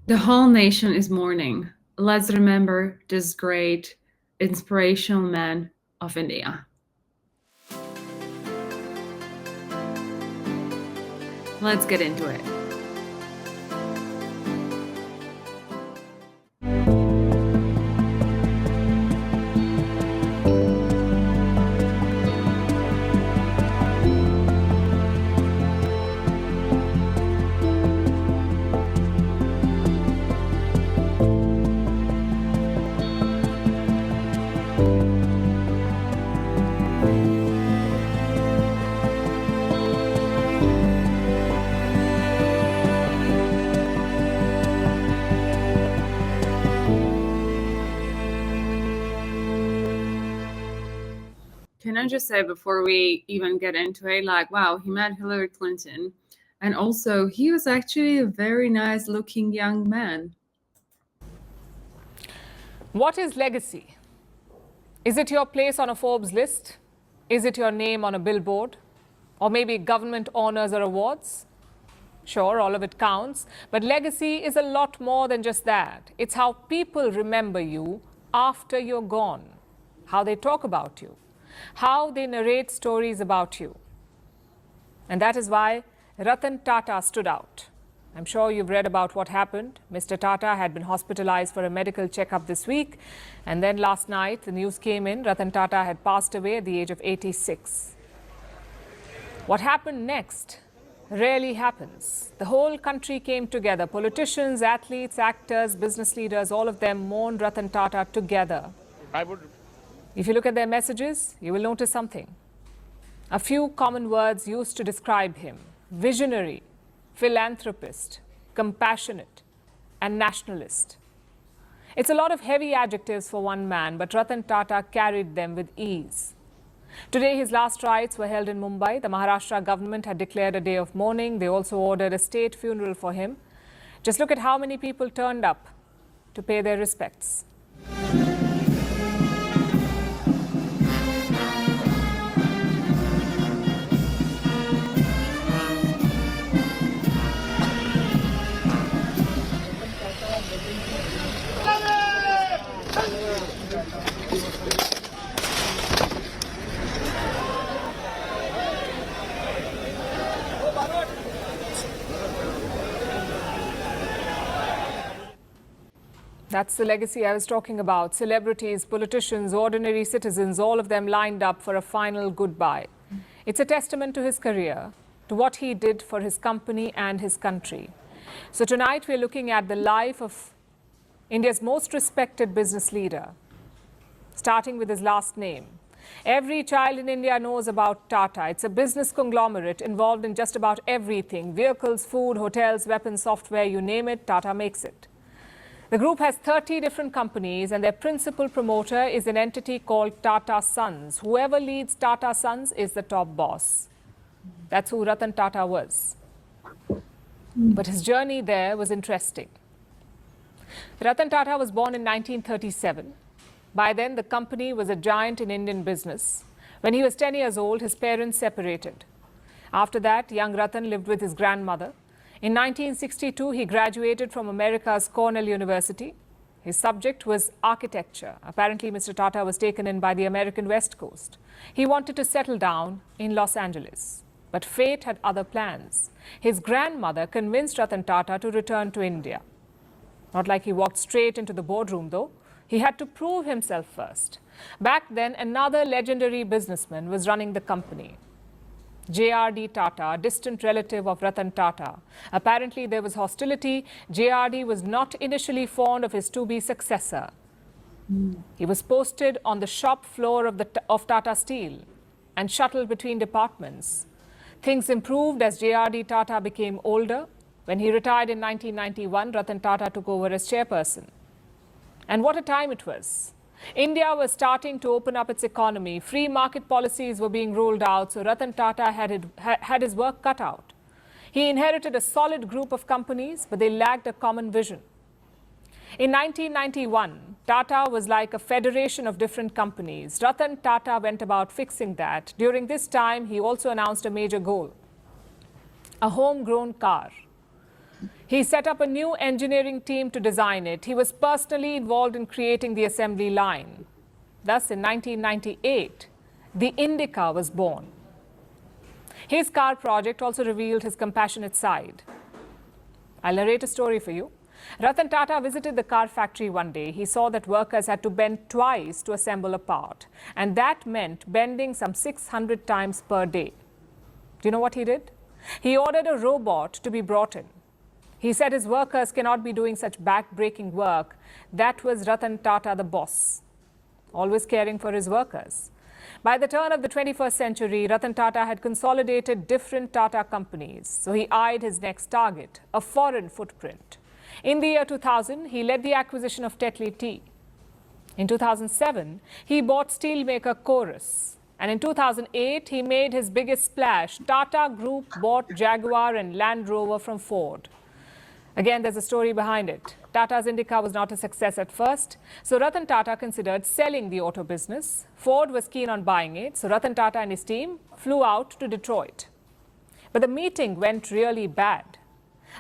The whole nation is mourning. Let's remember this great, inspirational man of India. Let's get into it. Can I just say before we even get into it, like, wow, he met Hillary Clinton. And also, he was actually a very nice looking young man. What is legacy? Is it your place on a Forbes list? Is it your name on a billboard? Or maybe government honors or awards? Sure, all of it counts, but legacy is a lot more than just that. It's how people remember you after you're gone, how they talk about you, how they narrate stories about you. And that is why Ratan Tata stood out. I'm sure you've read about what happened. Mr. Tata had been hospitalized for a medical checkup this week. And then last night, the news came in, Ratan Tata had passed away at the age of 86. What happened next rarely happens. The whole country came together. Politicians, athletes, actors, business leaders, all of them mourned Ratan Tata together. If you look at their messages, you will notice something. A few common words used to describe him: visionary, philanthropist, compassionate, and nationalist. It's a lot of heavy adjectives for one man, but Ratan Tata carried them with ease. Today, his last rites were held in Mumbai. The Maharashtra government had declared a day of mourning. They also ordered a state funeral for him. Just look at how many people turned up to pay their respects. That's the legacy I was talking about. Celebrities, politicians, ordinary citizens, all of them lined up for a final goodbye. It's a testament to his career, to what he did for his company and his country. So tonight we're looking at the life of India's most respected business leader, starting with his last name. Every child in India knows about Tata. It's a business conglomerate involved in just about everything: vehicles, food, hotels, weapons, software, you name it, Tata makes it. The group has 30 different companies, and their principal promoter is an entity called Tata Sons. Whoever leads Tata Sons is the top boss. That's who Ratan Tata was. But his journey there was interesting. Ratan Tata was born in 1937. By then, the company was a giant in Indian business. When he was 10 years old, his parents separated. After that, young Ratan lived with his grandmother. In 1962, he graduated from America's Cornell University. His subject was architecture. Apparently, Mr. Tata was taken in by the American West Coast. He wanted to settle down in Los Angeles. But fate had other plans. His grandmother convinced Ratan Tata to return to India. Not like he walked straight into the boardroom, though. He had to prove himself first. Back then, another legendary businessman was running the company. JRD Tata, a distant relative of Ratan Tata. Apparently, there was hostility. JRD was not initially fond of his to-be successor. He was posted on the shop floor of Tata Steel and shuttled between departments. Things improved as JRD Tata became older. When he retired in 1991, Ratan Tata took over as chairperson. And what a time it was. India was starting to open up its economy. Free market policies were being rolled out, so Ratan Tata had his work cut out. He inherited a solid group of companies, but they lacked a common vision. In 1991, Tata was like a federation of different companies. Ratan Tata went about fixing that. During this time, he also announced a major goal: a homegrown car. He set up a new engineering team to design it. He was personally involved in creating the assembly line. Thus, in 1998, the Indica was born. His car project also revealed his compassionate side. I'll narrate a story for you. Ratan Tata visited the car factory one day. He saw that workers had to bend twice to assemble a part, and that meant bending some 600 times per day. Do you know what he did? He ordered a robot to be brought in. He said his workers cannot be doing such back-breaking work. That was Ratan Tata, the boss, always caring for his workers. By the turn of the 21st century, Ratan Tata had consolidated different Tata companies, so he eyed his next target, a foreign footprint. In the year 2000, he led the acquisition of Tetley Tea. In 2007, he bought steelmaker Chorus. And in 2008, he made his biggest splash. Tata Group bought Jaguar and Land Rover from Ford. Again, there's a story behind it. Tata's Indica was not a success at first, so Ratan Tata considered selling the auto business. Ford was keen on buying it, so Ratan Tata and his team flew out to Detroit. But the meeting went really bad.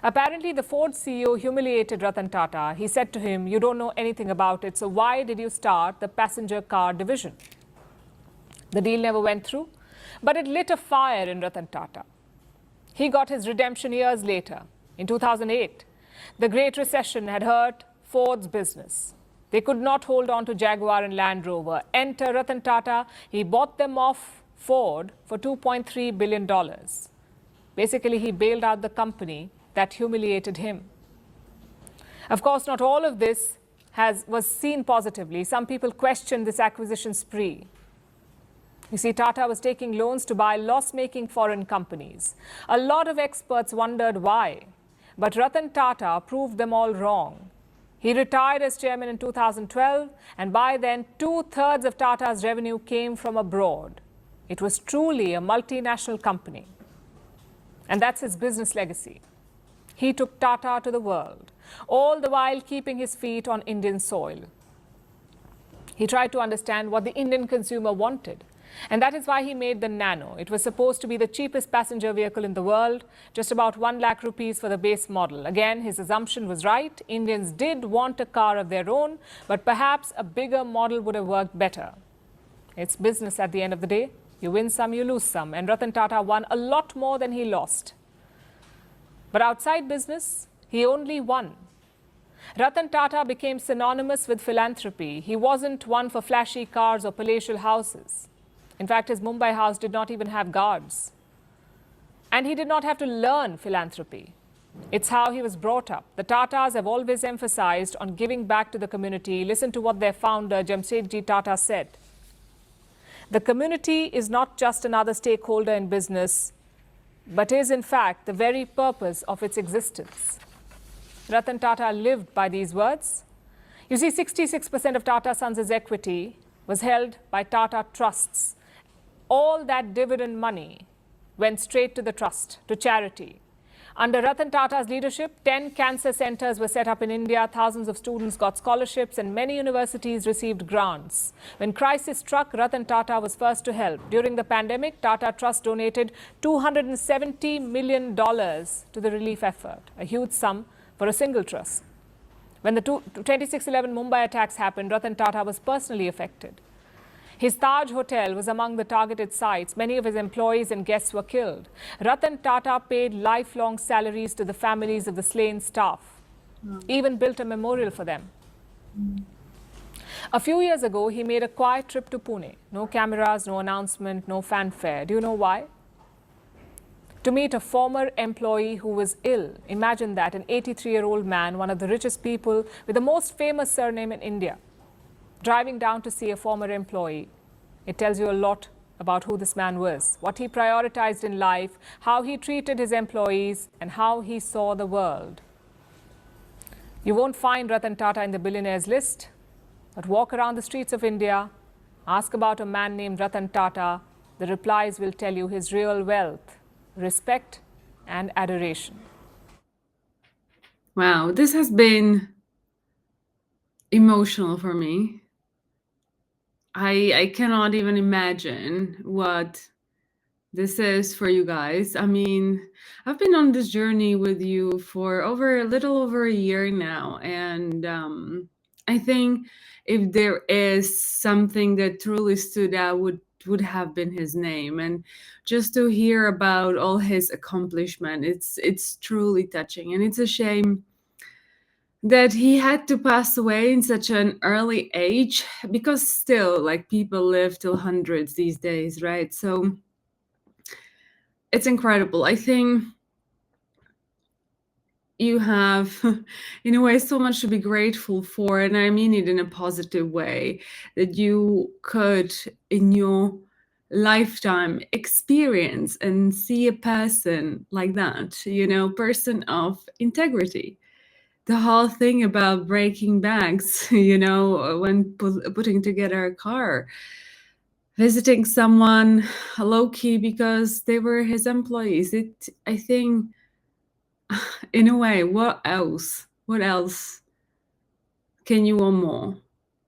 Apparently, the Ford CEO humiliated Ratan Tata. He said to him, "You don't know anything about it, so why did you start the passenger car division?" The deal never went through, but it lit a fire in Ratan Tata. He got his redemption years later. In 2008, the Great Recession had hurt Ford's business. They could not hold on to Jaguar and Land Rover. Enter Ratan Tata. He bought them off Ford for $2.3 billion. Basically, he bailed out the company that humiliated him. Of course, not all of this was seen positively. Some people questioned this acquisition spree. You see, Tata was taking loans to buy loss-making foreign companies. A lot of experts wondered why. But Ratan Tata proved them all wrong. He retired as chairman in 2012, and by then, 2/3 of Tata's revenue came from abroad. It was truly a multinational company. And that's his business legacy. He took Tata to the world, all the while keeping his feet on Indian soil. He tried to understand what the Indian consumer wanted. And that is why he made the Nano. It was supposed to be the cheapest passenger vehicle in the world, just about 1 lakh rupees for the base model. Again, his assumption was right. Indians did want a car of their own, but perhaps a bigger model would have worked better. It's business at the end of the day. You win some, you lose some. And Ratan Tata won a lot more than he lost. But outside business, he only won. Ratan Tata became synonymous with philanthropy. He wasn't one for flashy cars or palatial houses. In fact, his Mumbai house did not even have guards. And he did not have to learn philanthropy. It's how he was brought up. The Tatas have always emphasized on giving back to the community. Listen to what their founder, Jamsetji Tata, said. The community is not just another stakeholder in business, but is in fact the very purpose of its existence. Ratan Tata lived by these words. You see, 66% of Tata Sons' equity was held by Tata Trusts. All that dividend money went straight to the trust, to charity. Under Ratan Tata's leadership, 10 cancer centers were set up in India, thousands of students got scholarships, and many universities received grants. When crisis struck, Ratan Tata was first to help. During the pandemic, Tata Trust donated $270 million to the relief effort, a huge sum for a single trust. When the 26/11 Mumbai attacks happened, Ratan Tata was personally affected. His Taj Hotel was among the targeted sites. Many of his employees and guests were killed. Ratan Tata paid lifelong salaries to the families of the slain staff, even built a memorial for them. A few years ago, he made a quiet trip to Pune. No cameras, no announcement, no fanfare. Do you know why? To meet a former employee who was ill. Imagine that, an 83-year-old man, one of the richest people with the most famous surname in India, driving down to see a former employee. It tells you a lot about who this man was, what he prioritized in life, how he treated his employees, and how he saw the world. You won't find Ratan Tata in the billionaires list, but walk around the streets of India, ask about a man named Ratan Tata, the replies will tell you his real wealth, respect, and adoration. Wow, this has been emotional for me. I cannot even imagine what this is for you guys. I mean, I've been on this journey with you for a little over a year now, and I think if there is something that truly stood out, would have been his name. And just to hear about all his accomplishment, it's truly touching, and it's a shame that he had to pass away in such an early age, because still, like, people live till hundreds these days, right? So it's incredible. I think you have, in a way, so much to be grateful for, and I mean it in a positive way, that you could, in your lifetime, experience and see a person like that, person of integrity. The whole thing about breaking banks, when putting together a car, visiting someone low key because they were his employees. I think, in a way, what else? What else can you want more?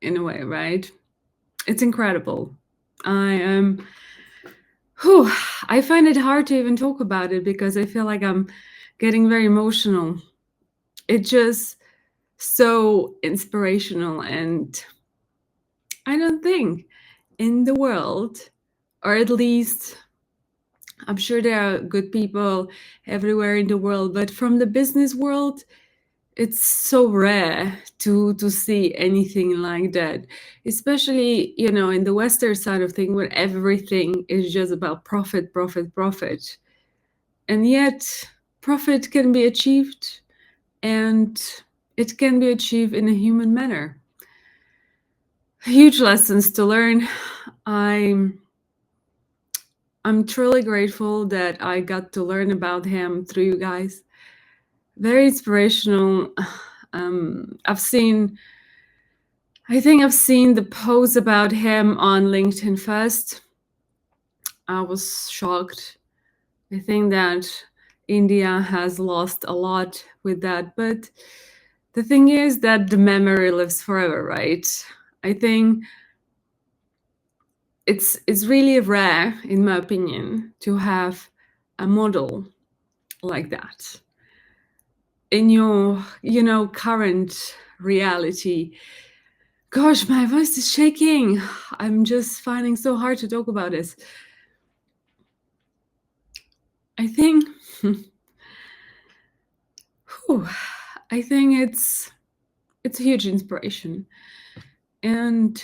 In a way, right? It's incredible. I am. I find it hard to even talk about it because I feel like I'm getting very emotional. It's just so inspirational, and I don't think in the world, or at least I'm sure there are good people everywhere in the world, but from the business world, it's so rare to see anything like that, especially in the Western side of things, where everything is just about profit, profit, profit. And yet profit can be achieved, and it can be achieved in a human manner. Huge lessons to learn. I'm truly grateful that I got to learn about him through you guys. Very inspirational. I think I've seen the post about him on LinkedIn first. I was shocked. I think that India has lost a lot with that, but the thing is that the memory lives forever, right? I think it's really rare, in my opinion, to have a model like that in your current reality. Gosh, my voice is shaking. I'm just finding so hard to talk about this. I think I think it's a huge inspiration, and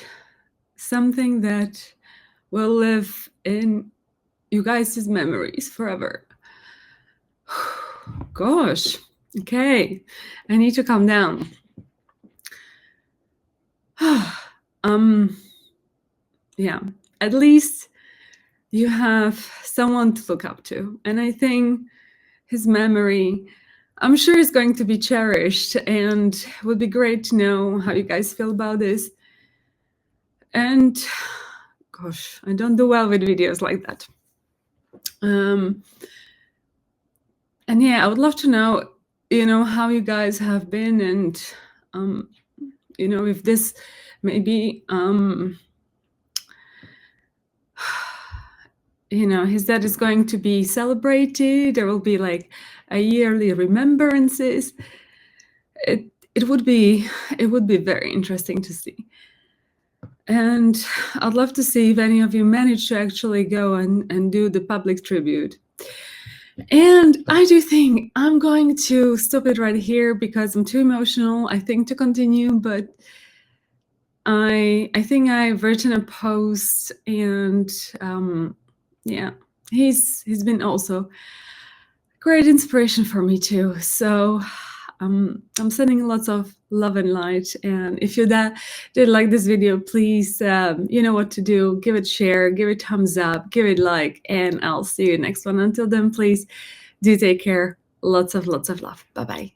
something that will live in you guys' memories forever. Gosh. Okay. I need to calm down. Yeah. At least you have someone to look up to. And I think his memory, I'm sure, is going to be cherished, and it would be great to know how you guys feel about this. And gosh, I don't do well with videos like that. And yeah, I would love to know, how you guys have been, and if this maybe his death is going to be celebrated. There will be like a yearly remembrances. It would be very interesting to see. And I'd love to see if any of you manage to actually go and do the public tribute. And I do think I'm going to stop it right here because I'm too emotional, I think, to continue. But I think I've written a post, and yeah, he's been also great inspiration for me too. So I'm sending lots of love and light. And if you did like this video, please, you know what to do. Give it a share, give it a thumbs up, give it a like, and I'll see you next one. Until then, please do take care. Lots of love. Bye-bye.